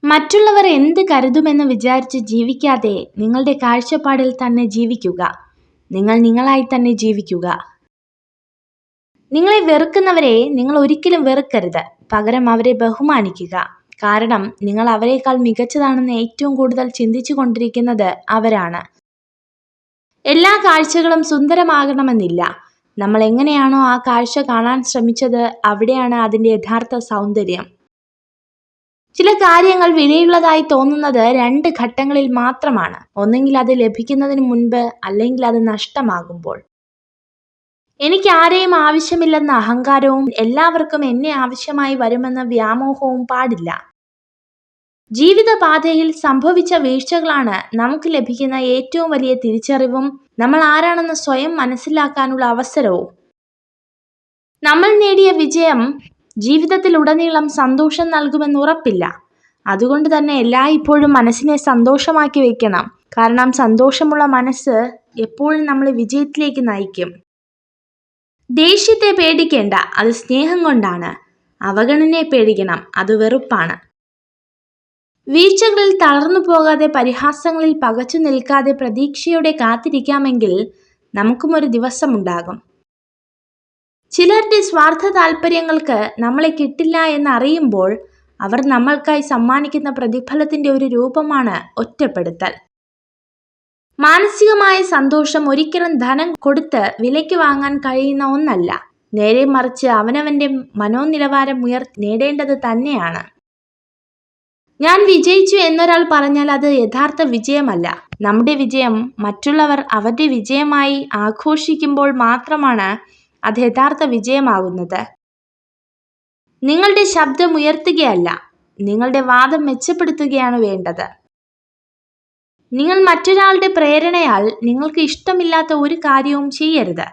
മറ്റുള്ളവർ എന്ത് കരുതുമെന്ന് വിചാരിച്ച് ജീവിക്കാതെ നിങ്ങളുടെ കാഴ്ചപ്പാടിൽ തന്നെ ജീവിക്കുക. നിങ്ങൾ നിങ്ങളായി തന്നെ ജീവിക്കുക. നിങ്ങളെ വെറുക്കുന്നവരെ നിങ്ങൾ ഒരിക്കലും വെറുക്കരുത്. പകരം അവരെ ബഹുമാനിക്കുക. കാരണം നിങ്ങൾ അവരെക്കാൾ മികച്ചതാണെന്ന് ഏറ്റവും കൂടുതൽ ചിന്തിച്ചു കൊണ്ടിരിക്കുന്നത് അവരാണ്. എല്ലാ കാഴ്ചകളും സുന്ദരമാകണമെന്നില്ല. നമ്മൾ എങ്ങനെയാണോ ആ കാഴ്ച കാണാൻ ശ്രമിച്ചത് അവിടെയാണ് അതിൻ്റെ യഥാർത്ഥ സൗന്ദര്യം. ചില കാര്യങ്ങൾ വിലയുള്ളതായി തോന്നുന്നത് 2 ഘട്ടങ്ങളിൽ മാത്രമാണ്. ഒന്നെങ്കിൽ അത് ലഭിക്കുന്നതിന് മുൻപ്, അല്ലെങ്കിൽ അത് നഷ്ടമാകുമ്പോൾ. എനിക്ക് ആരെയും ആവശ്യമില്ലെന്ന അഹങ്കാരവും എല്ലാവർക്കും എന്നെ ആവശ്യമായി വരുമെന്ന വ്യാമോഹവും പാടില്ല. ജീവിതപാതയിൽ സംഭവിച്ച വീഴ്ചകളാണ് നമുക്ക് ലഭിക്കുന്ന ഏറ്റവും വലിയ തിരിച്ചറിവും നമ്മൾ ആരാണെന്ന് സ്വയം മനസ്സിലാക്കാനുള്ള അവസരവും. നമ്മൾ നേടിയ വിജയം ജീവിതത്തിലുടനീളം സന്തോഷം നൽകുമെന്ന് ഉറപ്പില്ല. അതുകൊണ്ട് തന്നെ എല്ലായ്പ്പോഴും മനസ്സിനെ സന്തോഷമാക്കി വെക്കണം. കാരണം സന്തോഷമുള്ള മനസ്സ് എപ്പോഴും നമ്മളെ വിജയത്തിലേക്ക് നയിക്കും. ദേഷ്യത്തെ പേടിക്കേണ്ട, അത് സ്നേഹം കൊണ്ടാണ്. അവഗണനയെ പേടിക്കണം, അത് വെറുപ്പാണ്. വീഴ്ചകളിൽ തളർന്നു പോകാതെ, പരിഹാസങ്ങളിൽ പകച്ചു നിൽക്കാതെ പ്രതീക്ഷയോടെ കാത്തിരിക്കാമെങ്കിൽ നമുക്കും ഒരു ദിവസമുണ്ടാകും. ചിലരുടെ സ്വാർത്ഥ താല്പര്യങ്ങൾക്ക് നമ്മളെ കിട്ടില്ല എന്നറിയുമ്പോൾ അവർ നമ്മൾക്കായി സമ്മാനിക്കുന്ന പ്രതിഫലത്തിന്റെ ഒരു രൂപമാണ് ഒറ്റപ്പെടുത്തൽ. മാനസികമായ സന്തോഷം ഒരിക്കലും ധനം കൊടുത്ത് വാങ്ങാൻ കഴിയുന്ന ഒന്നല്ല. നേരെ മറിച്ച് അവനവന്റെ മനോനിലവാരം നേടേണ്ടത് തന്നെയാണ്. ഞാൻ വിജയിച്ചു എന്നൊരാൾ പറഞ്ഞാൽ അത് യഥാർത്ഥ വിജയമല്ല. നമ്മുടെ വിജയം മറ്റുള്ളവർ അവരുടെ വിജയമായി ആഘോഷിക്കുമ്പോൾ മാത്രമാണ് അത് യഥാർത്ഥ വിജയമാകുന്നത്. നിങ്ങളുടെ ശബ്ദം ഉയർത്തുകയല്ല, നിങ്ങളുടെ വാദം മെച്ചപ്പെടുത്തുകയാണ് വേണ്ടത്. നിങ്ങൾ മറ്റൊരാളുടെ പ്രേരണയാൽ നിങ്ങൾക്ക് ഇഷ്ടമില്ലാത്ത ഒരു കാര്യവും ചെയ്യരുത്.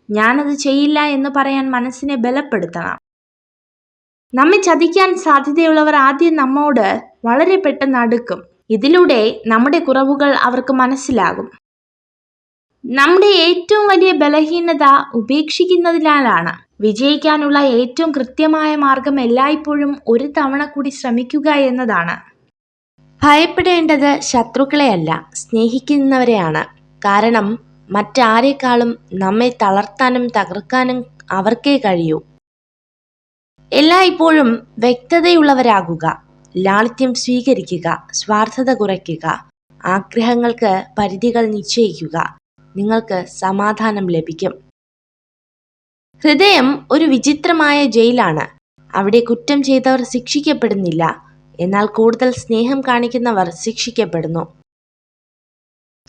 ഞാനത് ചെയ്യില്ല എന്ന് പറയാൻ മനസ്സിനെ ബലപ്പെടുത്തണം. നമ്മെ ചതിക്കാൻ സാധ്യതയുള്ളവർ ആദ്യം നമ്മോട് വളരെ പെട്ടെന്ന് അടുക്കും. ഇതിലൂടെ നമ്മുടെ കുറവുകൾ അവർക്ക് മനസ്സിലാകും. നമ്മുടെ ഏറ്റവും വലിയ ബലഹീനത ഉപേക്ഷിക്കുന്നതിനാലാണ്. വിജയിക്കാനുള്ള ഏറ്റവും കൃത്യമായ മാർഗം എല്ലായ്പ്പോഴും ഒരു തവണ കൂടി ശ്രമിക്കുക എന്നതാണ്. ഭയപ്പെടേണ്ടത് ശത്രുക്കളെയല്ല, സ്നേഹിക്കുന്നവരെയാണ്. കാരണം മറ്റാരെക്കാളും നമ്മെ തളർത്താനും തകർക്കാനും അവർക്കേ കഴിയൂ. എല്ലായ്പ്പോഴും വ്യക്തതയുള്ളവരാകുക. ലാളിത്യം സ്വീകരിക്കുക. സ്വാർത്ഥത കുറയ്ക്കുക. ആഗ്രഹങ്ങൾക്ക് പരിധികൾ നിശ്ചയിക്കുക. നിങ്ങൾക്ക് സമാധാനം ലഭിക്കും. ഹൃദയം ഒരു വിചിത്രമായ ജയിലാണ്. അവിടെ കുറ്റം ചെയ്തവർ ശിക്ഷിക്കപ്പെടുന്നില്ല, എന്നാൽ കൂടുതൽ സ്നേഹം കാണിക്കുന്നവർ ശിക്ഷിക്കപ്പെടുന്നു.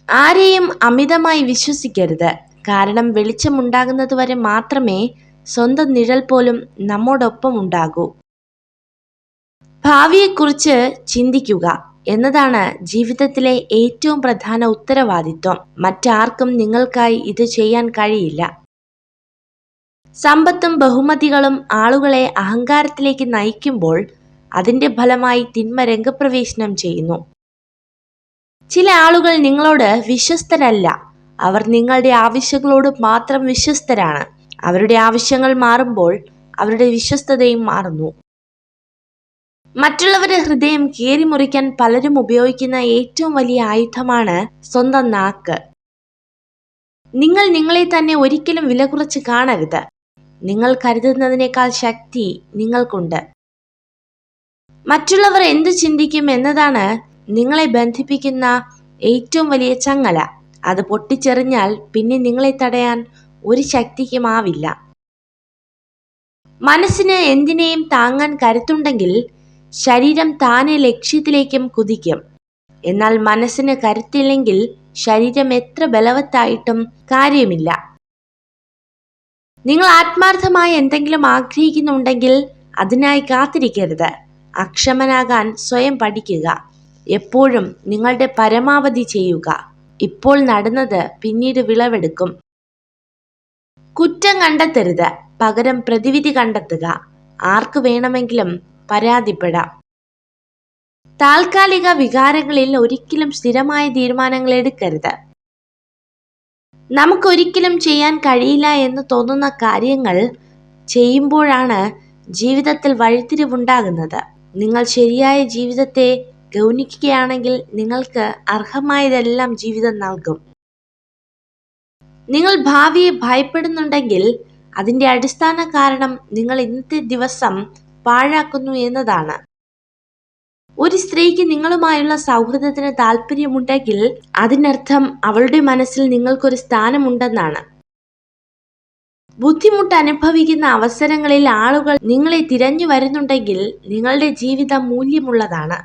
ആരെയും അമിതമായി വിശ്വസിക്കരുത്. കാരണം വെളിച്ചമുണ്ടാകുന്നതുവരെ മാത്രമേ സ്വന്തം നിഴൽ പോലും നമ്മോടൊപ്പം ഉണ്ടാകൂ. ഭാവിയെക്കുറിച്ച് ചിന്തിക്കുക എന്നതാണ് ജീവിതത്തിലെ ഏറ്റവും പ്രധാന ഉത്തരവാദിത്വം. മറ്റാർക്കും നിങ്ങൾക്കായി ഇത് ചെയ്യാൻ കഴിയില്ല. സമ്പത്തും ബഹുമതികളും ആളുകളെ അഹങ്കാരത്തിലേക്ക് നയിക്കുമ്പോൾ അതിന്റെ ഫലമായി തിന്മ രംഗപ്രവേശനം ചെയ്യുന്നു. ചില ആളുകൾ നിങ്ങളോട് വിശ്വസ്തരല്ല. അവർ നിങ്ങളുടെ ആവശ്യങ്ങളോട് മാത്രം വിശ്വസ്തരാണ്. അവരുടെ ആവശ്യങ്ങൾ മാറുമ്പോൾ അവരുടെ വിശ്വസ്തതയും മാറുന്നു. മറ്റുള്ളവരുടെ ഹൃദയം കീറിമുറിക്കാൻ പലരും ഉപയോഗിക്കുന്ന ഏറ്റവും വലിയ ആയുധമാണ് സ്വന്തം നാക്ക്. നിങ്ങൾ നിങ്ങളെ തന്നെ ഒരിക്കലും വില കുറച്ച് കാണരുത്. നിങ്ങൾ കരുതുന്നതിനേക്കാൾ ശക്തി നിങ്ങൾക്കുണ്ട്. മറ്റുള്ളവർ എന്തു ചിന്തിക്കും എന്നതാണ് നിങ്ങളെ ബന്ധിപ്പിക്കുന്ന ഏറ്റവും വലിയ ചങ്ങല. അത് പൊട്ടിച്ചെറിഞ്ഞാൽ പിന്നെ നിങ്ങളെ തടയാൻ ഒരു ശക്തിക്കുമാവില്ല. മനസ്സിന് എന്തിനേയും താങ്ങാൻ കരുത്തുണ്ടെങ്കിൽ ശരീരം താനെ ലക്ഷ്യത്തിലേക്കും കുതിക്കും. എന്നാൽ മനസ്സിന് കരുത്തില്ലെങ്കിൽ ശരീരം എത്ര ബലവത്തായിട്ടും കാര്യമില്ല. നിങ്ങൾ ആത്മാർത്ഥമായി എന്തെങ്കിലും ആഗ്രഹിക്കുന്നുണ്ടെങ്കിൽ അതിനായി കാത്തിരിക്കരുത്. അക്ഷമനാകാൻ സ്വയം പഠിക്കുക. എപ്പോഴും നിങ്ങളുടെ പരമാവധി ചെയ്യുക. ഇപ്പോൾ നടന്നത് പിന്നീട് വിളവെടുക്കും. കുറ്റം കണ്ടെത്തരുത്, പകരം പ്രതിവിധി കണ്ടെത്തുക. ആർക്ക് വേണമെങ്കിലും പരാതിപ്പെടാം. താൽക്കാലിക വികാരങ്ങളിൽ ഒരിക്കലും സ്ഥിരമായ തീരുമാനങ്ങൾ എടുക്കരുത്. നമുക്കൊരിക്കലും ചെയ്യാൻ കഴിയില്ല എന്ന് തോന്നുന്ന കാര്യങ്ങൾ ചെയ്യുമ്പോഴാണ് ജീവിതത്തിൽ വഴിത്തിരിവുണ്ടാകുന്നത്. നിങ്ങൾ ശരിയായ ജീവിതത്തെ ഗൗനിക്കുകയാണെങ്കിൽ നിങ്ങൾക്ക് അർഹമായതെല്ലാം ജീവിതം നൽകും. നിങ്ങൾ ഭാവിയെ ഭയപ്പെടുന്നുണ്ടെങ്കിൽ അതിന്റെ അടിസ്ഥാന കാരണം നിങ്ങൾ ഇന്നത്തെ ദിവസം പാഴാക്കുന്നു എന്നതാണ്. ഒരു സ്ത്രീക്ക് നിങ്ങളുമായുള്ള സൗഹൃദത്തിന് താല്പര്യമുണ്ടെങ്കിൽ അതിനർത്ഥം അവളുടെ മനസ്സിൽ നിങ്ങൾക്കൊരു സ്ഥാനമുണ്ടെന്നാണ്. ബുദ്ധിമുട്ട് അനുഭവിക്കുന്ന അവസരങ്ങളിൽ ആളുകൾ നിങ്ങളെ തിരഞ്ഞു വരുന്നുണ്ടെങ്കിൽ നിങ്ങളുടെ ജീവിതം മൂല്യമുള്ളതാണ്.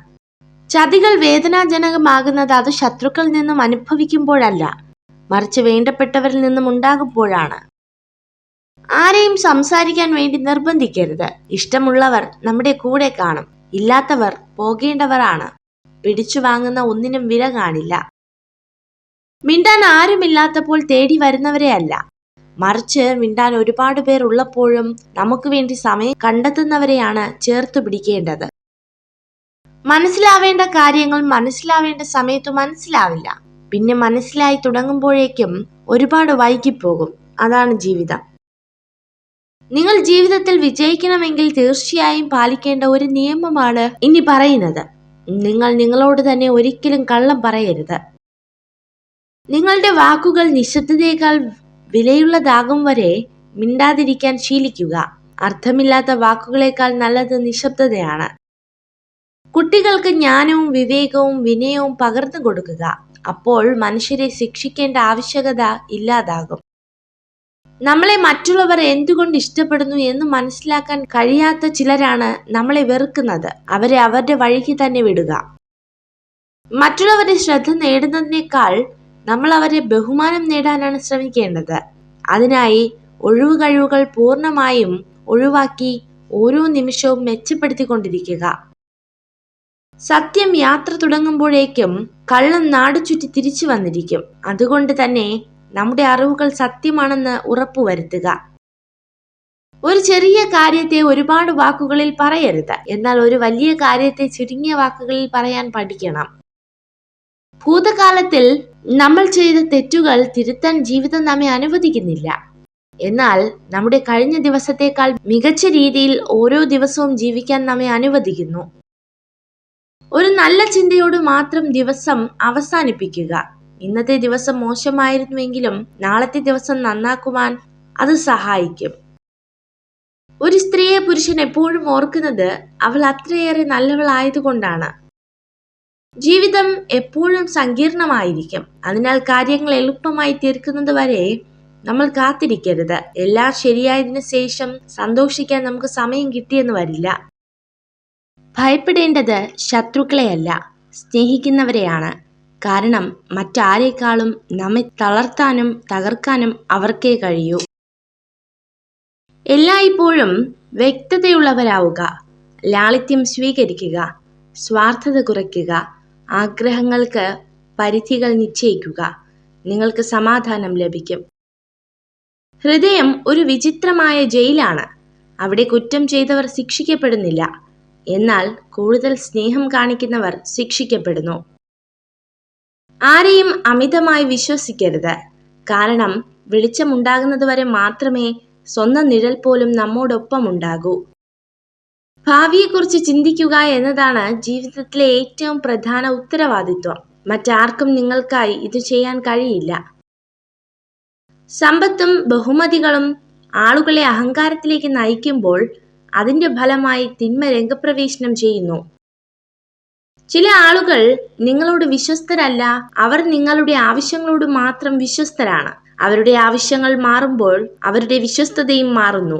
ചതികൾ വേദനാജനകമാകുന്നത് അത് ശത്രുക്കളിൽ നിന്നും അനുഭവിക്കുമ്പോഴല്ല, മറിച്ച് വേണ്ടപ്പെട്ടവരിൽ നിന്നും ഉണ്ടാകുമ്പോഴാണ്. ആരെയും സംസാരിക്കാൻ വേണ്ടി നിർബന്ധിക്കരുത്. ഇഷ്ടമുള്ളവർ നമ്മുടെ കൂടെ കാണും, ഇല്ലാത്തവർ പോകേണ്ടവരാണ്. പിടിച്ചു വാങ്ങുന്ന ഒന്നിനും വില കാണില്ല. മിണ്ടാൻ ആരുമില്ലാത്തപ്പോൾ തേടി വരുന്നവരെ അല്ല, മറിച്ച് മിണ്ടാൻ ഒരുപാട് പേർ ഉള്ളപ്പോഴും നമുക്ക് വേണ്ടി സമയം കണ്ടെത്തുന്നവരെയാണ് ചേർത്തു പിടിക്കേണ്ടത്. മനസ്സിലാവേണ്ട കാര്യങ്ങൾ മനസ്സിലാവേണ്ട സമയത്ത് മനസ്സിലാവില്ല. പിന്നെ മനസ്സിലായി തുടങ്ങുമ്പോഴേക്കും ഒരുപാട് വൈകിപ്പോകും. അതാണ് ജീവിതം. നിങ്ങൾ ജീവിതത്തിൽ വിജയിക്കണമെങ്കിൽ തീർച്ചയായും പാലിക്കേണ്ട ഒരു നിയമമാണ് ഇനി പറയുന്നത്. നിങ്ങൾ നിങ്ങളോട് തന്നെ ഒരിക്കലും കള്ളം പറയരുത്. നിങ്ങളുടെ വാക്കുകൾ നിശബ്ദതയേക്കാൾ വിലയുള്ളതാകും വരെ മിണ്ടാതിരിക്കാൻ ശീലിക്കുക. അർത്ഥമില്ലാത്ത വാക്കുകളേക്കാൾ നല്ലത് നിശബ്ദതയാണ്. കുട്ടികൾക്ക് ജ്ഞാനവും വിവേകവും വിനയവും പകർന്നു കൊടുക്കുക. അപ്പോൾ മനുഷ്യരെ ശിക്ഷിക്കേണ്ട ആവശ്യകത ഇല്ലാതാകും. നമ്മളെ മറ്റുള്ളവർ എന്തുകൊണ്ട് ഇഷ്ടപ്പെടുന്നു എന്ന് മനസ്സിലാക്കാൻ കഴിയാത്ത ചിലരാണ് നമ്മളെ വെറുക്കുന്നത്. അവരെ അവരുടെ വഴിക്ക് തന്നെ വിടുക. മറ്റുള്ളവരുടെ ശ്രദ്ധ നേടുന്നതിനേക്കാൾ നമ്മൾ അവരെ ബഹുമാനം നേടാനാണ് ശ്രമിക്കേണ്ടത്. അതിനായി ഒഴിവുകഴിവുകൾ പൂർണ്ണമായും ഒഴിവാക്കി ഓരോ നിമിഷവും മെച്ചപ്പെടുത്തിക്കൊണ്ടിരിക്കുക. സത്യം യാത്ര തുടങ്ങുമ്പോഴേക്കും കള്ളം നാട് ചുറ്റി തിരിച്ചു വന്നിരിക്കും. അതുകൊണ്ട് തന്നെ നമ്മുടെ അറിവുകൾ സത്യമാണെന്ന് ഉറപ്പുവരുത്തുക. ഒരു ചെറിയ കാര്യത്തെ ഒരുപാട് വാക്കുകളിൽ പറയരുത്. എന്നാൽ ഒരു വലിയ കാര്യത്തെ ചുരുങ്ങിയ വാക്കുകളിൽ പറയാൻ പഠിക്കണം. ഭൂതകാലത്തിൽ നമ്മൾ ചെയ്ത തെറ്റുകൾ തിരുത്താൻ ജീവിതം നമ്മെ അനുവദിക്കുന്നില്ല. എന്നാൽ നമ്മുടെ കഴിഞ്ഞ ദിവസത്തേക്കാൾ മികച്ച രീതിയിൽ ഓരോ ദിവസവും ജീവിക്കാൻ നമ്മെ അനുവദിക്കുന്നു. ഒരു നല്ല ചിന്തയോട് മാത്രം ദിവസം അവസാനിപ്പിക്കുക. ഇന്നത്തെ ദിവസം മോശമായിരുന്നുവെങ്കിലും നാളത്തെ ദിവസം നന്നാക്കുവാൻ അത് സഹായിക്കും. ഒരു സ്ത്രീയെ പുരുഷൻ എപ്പോഴും ഓർക്കുന്നത് അവൾ അത്രയേറെ നല്ലവളായതുകൊണ്ടാണ്. ജീവിതം എപ്പോഴും സങ്കീർണമായിരിക്കും. അതിനാൽ കാര്യങ്ങൾ എളുപ്പമായി തീർക്കുന്നത് വരെ നമ്മൾ കാത്തിരിക്കരുത്. എല്ലാം ശരിയായതിനു ശേഷം സന്തോഷിക്കാൻ നമുക്ക് സമയം കിട്ടിയെന്ന് വരില്ല. ഭയപ്പെടേണ്ടത് ശത്രുക്കളെയല്ല, സ്നേഹിക്കുന്നവരെയാണ്. കാരണം മറ്റാരേക്കാളും നമ്മെ തളർത്താനും തകർക്കാനും അവർക്കേ കഴിയൂ. എല്ലായ്പ്പോഴും വ്യക്തതയുള്ളവരാവുക. ലാളിത്യം സ്വീകരിക്കുക. സ്വാർത്ഥത കുറയ്ക്കുക. ആഗ്രഹങ്ങൾക്ക് പരിധികൾ നിശ്ചയിക്കുക. നിങ്ങൾക്ക് സമാധാനം ലഭിക്കും. ഹൃദയം ഒരു വിചിത്രമായ ജയിലാണ്. അവിടെ കുറ്റം ചെയ്തവർ ശിക്ഷിക്കപ്പെടുന്നില്ല. എന്നാൽ കൂടുതൽ സ്നേഹം കാണിക്കുന്നവർ ശിക്ഷിക്കപ്പെടുന്നു. ആരെയും അമിതമായി വിശ്വസിക്കരുത്. കാരണം വെളിച്ചമുണ്ടാകുന്നതുവരെ മാത്രമേ സ്വന്തം നിഴൽ പോലും നമ്മോടൊപ്പം ഉണ്ടാകൂ. ഭാവിയെക്കുറിച്ച് ചിന്തിക്കുക എന്നതാണ് ജീവിതത്തിലെ ഏറ്റവും പ്രധാന ഉത്തരവാദിത്വം. മറ്റാർക്കും നിങ്ങൾക്കായി ഇത് ചെയ്യാൻ കഴിയില്ല. സമ്പത്തും ബഹുമതികളും ആളുകളെ അഹങ്കാരത്തിലേക്ക് നയിക്കുമ്പോൾ അതിന്റെ ഫലമായി തിന്മ രംഗപ്രവേശനം ചെയ്യുന്നു. ചില ആളുകൾ നിങ്ങളോട് വിശ്വസ്തരല്ല, അവർ നിങ്ങളുടെ ആവശ്യങ്ങളോട് മാത്രം വിശ്വസ്തരാണ്. അവരുടെ ആവശ്യങ്ങൾ മാറുമ്പോൾ അവരുടെ വിശ്വസ്തതയും മാറുന്നു.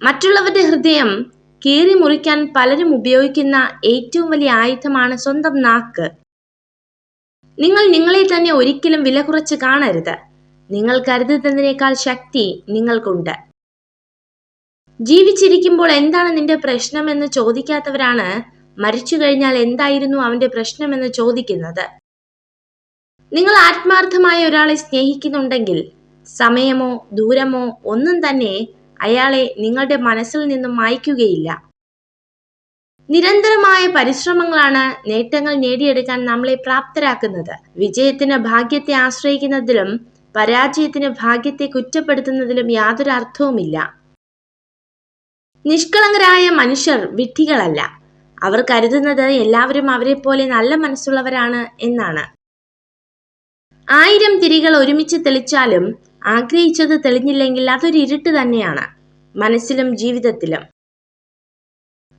മറ്റുള്ളവരുടെ ഹൃദയം കീറി മുറിക്കാൻ പലരും ഉപയോഗിക്കുന്ന ഏറ്റവും വലിയ ആയുധമാണ് സ്വന്തം നാക്ക്. നിങ്ങൾ നിങ്ങളെ തന്നെ ഒരിക്കലും വില കുറച്ച് കാണരുത്. നിങ്ങൾ കരുതുന്നതിനേക്കാൾ ശക്തി നിങ്ങൾക്കുണ്ട്. ജീവിച്ചിരിക്കുമ്പോൾ എന്താണ് നിന്റെ പ്രശ്നമെന്ന് ചോദിക്കാത്തവരാണ് മരിച്ചു കഴിഞ്ഞാൽ എന്തായിരുന്നു അവന്റെ പ്രശ്നമെന്ന് ചോദിക്കുന്നത്. നിങ്ങൾ ആത്മാർത്ഥമായ ഒരാളെ സ്നേഹിക്കുന്നുണ്ടെങ്കിൽ സമയമോ ദൂരമോ ഒന്നും തന്നെ അയാളെ നിങ്ങളുടെ മനസ്സിൽ നിന്നും മായ്ക്കുകയില്ല. നിരന്തരമായ പരിശ്രമങ്ങളാണ് നേട്ടങ്ങൾ നേടിയെടുക്കാൻ നമ്മളെ പ്രാപ്തരാക്കുന്നത്. വിജയത്തിന് ഭാഗ്യത്തെ ആശ്രയിക്കുന്നതിലും പരാജയത്തിന് ഭാഗ്യത്തെ കുറ്റപ്പെടുത്തുന്നതിലും യാതൊരു അർത്ഥവുമില്ല. നിഷ്കളങ്കരായ മനുഷ്യർ വിഡ്ഢികളല്ല. അവർ കരുതുന്നത് എല്ലാവരും അവരെ പോലെ നല്ല മനസ്സുള്ളവരാണ് എന്നാണ്. 1000 തിരികൾ ഒരുമിച്ച് തെളിച്ചാലും ആഗ്രഹിച്ചത് തെളിഞ്ഞില്ലെങ്കിൽ അതൊരു ഇരുട്ട് തന്നെയാണ്, മനസ്സിലും ജീവിതത്തിലും.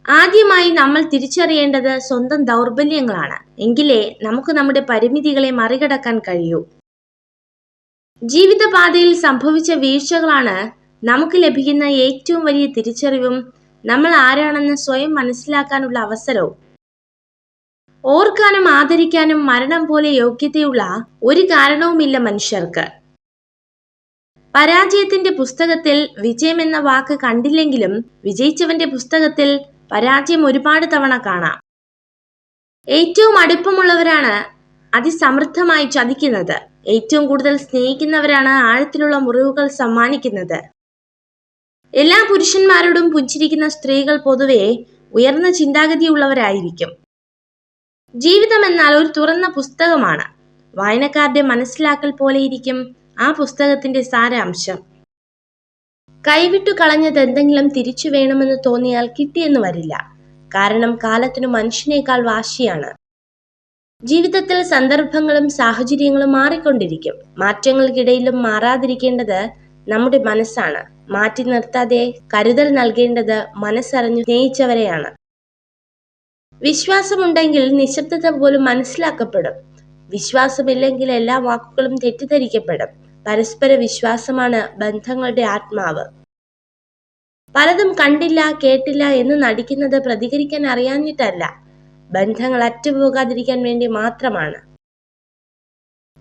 ആദ്യമായി നമ്മൾ തിരിച്ചറിയേണ്ടത് സ്വന്തം ദൗർബല്യങ്ങളാണ്. എങ്കിലേ നമുക്ക് നമ്മുടെ പരിമിതികളെ മറികടക്കാൻ കഴിയൂ. ജീവിതപാതയിൽ സംഭവിച്ച വീഴ്ചകളാണ് നമുക്ക് ലഭിക്കുന്ന ഏറ്റവും വലിയ തിരിച്ചറിവും നമ്മൾ ആരാണെന്ന് സ്വയം മനസ്സിലാക്കാനുള്ള അവസരവും. ഓർക്കാനും ആദരിക്കാനും മരണം പോലെ യോഗ്യതയുള്ള ഒരു കാരണവുമില്ല മനുഷ്യർക്ക്. പരാജയത്തിന്റെ പുസ്തകത്തിൽ വിജയം എന്ന വാക്ക് കണ്ടില്ലെങ്കിലും വിജയിച്ചവന്റെ പുസ്തകത്തിൽ പരാജയം ഒരുപാട് തവണ കാണാം. ഏറ്റവും അടുപ്പമുള്ളവരാണ് അതിസമൃദ്ധമായി ചതിക്കുന്നത്. ഏറ്റവും കൂടുതൽ സ്നേഹിക്കുന്നവരാണ് ആഴത്തിലുള്ള മുറിവുകൾ സമ്മാനിക്കുന്നത്. എല്ലാ പുരുഷന്മാരോടും പുഞ്ചിരിക്കുന്ന സ്ത്രീകൾ പൊതുവെ ഉയർന്ന ചിന്താഗതിയുള്ളവരായിരിക്കും. ജീവിതം എന്നാൽ ഒരു തുറന്ന പുസ്തകമാണ്. വായനക്കാരുടെ മനസ്സിലാക്കൽ പോലെയിരിക്കും ആ പുസ്തകത്തിന്റെ സാരാംശം. കൈവിട്ടു കളഞ്ഞത് എന്തെങ്കിലും തിരിച്ചു വേണമെന്ന് തോന്നിയാൽ കിട്ടിയെന്ന് വരില്ല. കാരണം കാലത്തിനു മനുഷ്യനേക്കാൾ വാശിയാണ്. ജീവിതത്തിൽ സന്ദർഭങ്ങളും സാഹചര്യങ്ങളും മാറിക്കൊണ്ടിരിക്കും. മാറ്റങ്ങൾക്കിടയിലും മാറാതിരിക്കേണ്ടത് നമ്മുടെ മനസ്സാണ്. മാറ്റി നിർത്താതെ കരുതൽ നൽകേണ്ടത് മനസ്സറിഞ്ഞു സ്നേഹിച്ചവരെയാണ്. വിശ്വാസമുണ്ടെങ്കിൽ നിശബ്ദത പോലും മനസ്സിലാക്കപ്പെടും. വിശ്വാസമില്ലെങ്കിൽ എല്ലാ വാക്കുകളും തെറ്റിദ്ധരിക്കപ്പെടും. പരസ്പര വിശ്വാസമാണ് ബന്ധങ്ങളുടെ ആത്മാവ്. പലതും കണ്ടില്ല കേട്ടില്ല എന്ന് നടിക്കുന്നത് പ്രതികരിക്കാൻ അറിയാഞ്ഞിട്ടല്ല, ബന്ധങ്ങൾ അറ്റുപോകാതിരിക്കാൻ വേണ്ടി മാത്രമാണ്.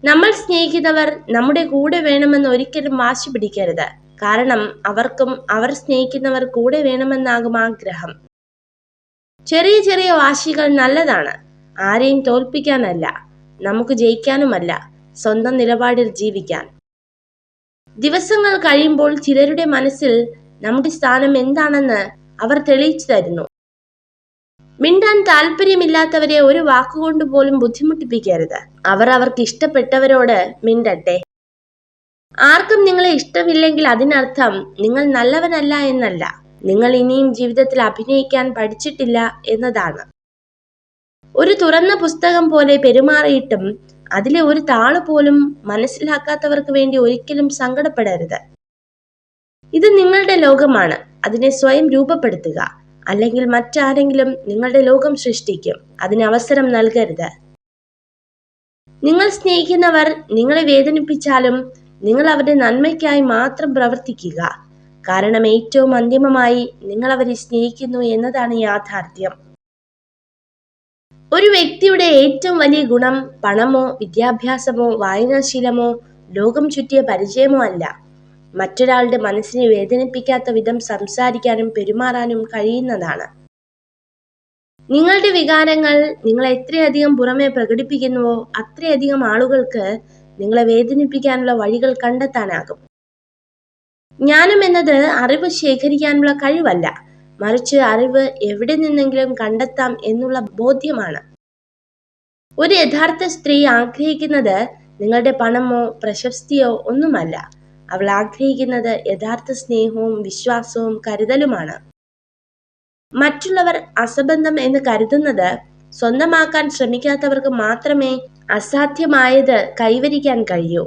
നമ്മൾ സ്നേഹിക്കുന്നവർ നമ്മുടെ കൂടെ വേണമെന്ന് ഒരിക്കലും വാശി പിടിക്കരുത്. കാരണം അവർക്കും അവർ സ്നേഹിക്കുന്നവർ കൂടെ വേണമെന്നാകും ആഗ്രഹം. ചെറിയ ചെറിയ വാശികൾ നല്ലതാണ്. ആരെയും തോൽപ്പിക്കാനല്ല, നമുക്ക് ജയിക്കാനുമല്ല, സ്വന്തം നിലപാടിൽ ജീവിക്കാൻ. ദിവസങ്ങൾ കഴിയുമ്പോൾ ചിലരുടെ മനസ്സിൽ നമ്മുടെ സ്ഥാനം എന്താണെന്ന് അവർ തെളിയിച്ചു തരുന്നു. മിണ്ടാൻ താല്പര്യമില്ലാത്തവരെ ഒരു വാക്കുകൊണ്ട് പോലും ബുദ്ധിമുട്ടിപ്പിക്കരുത്. അവർ അവർക്ക് ഇഷ്ടപ്പെട്ടവരോട് മിണ്ടട്ടെ. ആർക്കും നിങ്ങളെ ഇഷ്ടമില്ലെങ്കിൽ അതിനർത്ഥം നിങ്ങൾ നല്ലവനല്ല എന്നല്ല, നിങ്ങൾ ഇനിയും ജീവിതത്തിൽ അഭിനയിക്കാൻ പഠിച്ചിട്ടില്ല എന്നതാണ്. ഒരു തുറന്ന പുസ്തകം പോലെ പെരുമാറിയിട്ടും അതിലെ ഒരു താള് പോലും മനസ്സിലാക്കാത്തവർക്ക് വേണ്ടി ഒരിക്കലും സങ്കടപ്പെടരുത്. ഇത് നിങ്ങളുടെ ലോകമാണ്. അതിനെ സ്വയം രൂപപ്പെടുത്തുക. അല്ലെങ്കിൽ മറ്റാരെങ്കിലും നിങ്ങളുടെ ലോകം സൃഷ്ടിക്കും. അതിന് അവസരം നൽകരുത്. നിങ്ങൾ സ്നേഹിക്കുന്നവർ നിങ്ങളെ വേദനിപ്പിച്ചാലും നിങ്ങൾ അവരുടെ നന്മയ്ക്കായി മാത്രം പ്രവർത്തിക്കുക. കാരണം ഏറ്റവും അന്തിമമായി നിങ്ങൾ അവരെ സ്നേഹിക്കുന്നു എന്നതാണ് യാഥാർത്ഥ്യം. ഒരു വ്യക്തിയുടെ ഏറ്റവും വലിയ ഗുണം പണമോ വിദ്യാഭ്യാസമോ വായനാശീലമോ ലോകം ചുറ്റിയ പരിചയമോ അല്ല, മറ്റൊരാളുടെ മനസ്സിനെ വേദനിപ്പിക്കാത്ത വിധം സംസാരിക്കാനും പെരുമാറാനും കഴിയുന്നതാണ്. നിങ്ങളുടെ വികാരങ്ങൾ നിങ്ങൾ എത്രയധികം പുറമെ പ്രകടിപ്പിക്കുന്നുവോ അത്രയധികം ആളുകൾക്ക് നിങ്ങളെ വേദനിപ്പിക്കാനുള്ള വഴികൾ കണ്ടെത്താനാകും. ജ്ഞാനം എന്നത് അറിവ് ശേഖരിക്കാനുള്ള കഴിവല്ല, മറിച്ച് അറിവ് എവിടെ നിന്നെങ്കിലും കണ്ടെത്താം എന്നുള്ള ബോധ്യമാണ്. ഒരു യഥാർത്ഥ സ്ത്രീ ആഗ്രഹിക്കുന്നത് നിങ്ങളുടെ പണമോ പ്രശസ്തിയോ ഒന്നുമല്ല. അവൾ ആഗ്രഹിക്കുന്നത് യഥാർത്ഥ സ്നേഹവും വിശ്വാസവും കരുതലുമാണ്. മറ്റുള്ളവർ അസംബന്ധം എന്ന് കരുതുന്നത് സ്വന്തമാക്കാൻ ശ്രമിക്കാത്തവർക്ക് മാത്രമേ അസാധ്യമായത് കൈവരിക്കാൻ കഴിയൂ.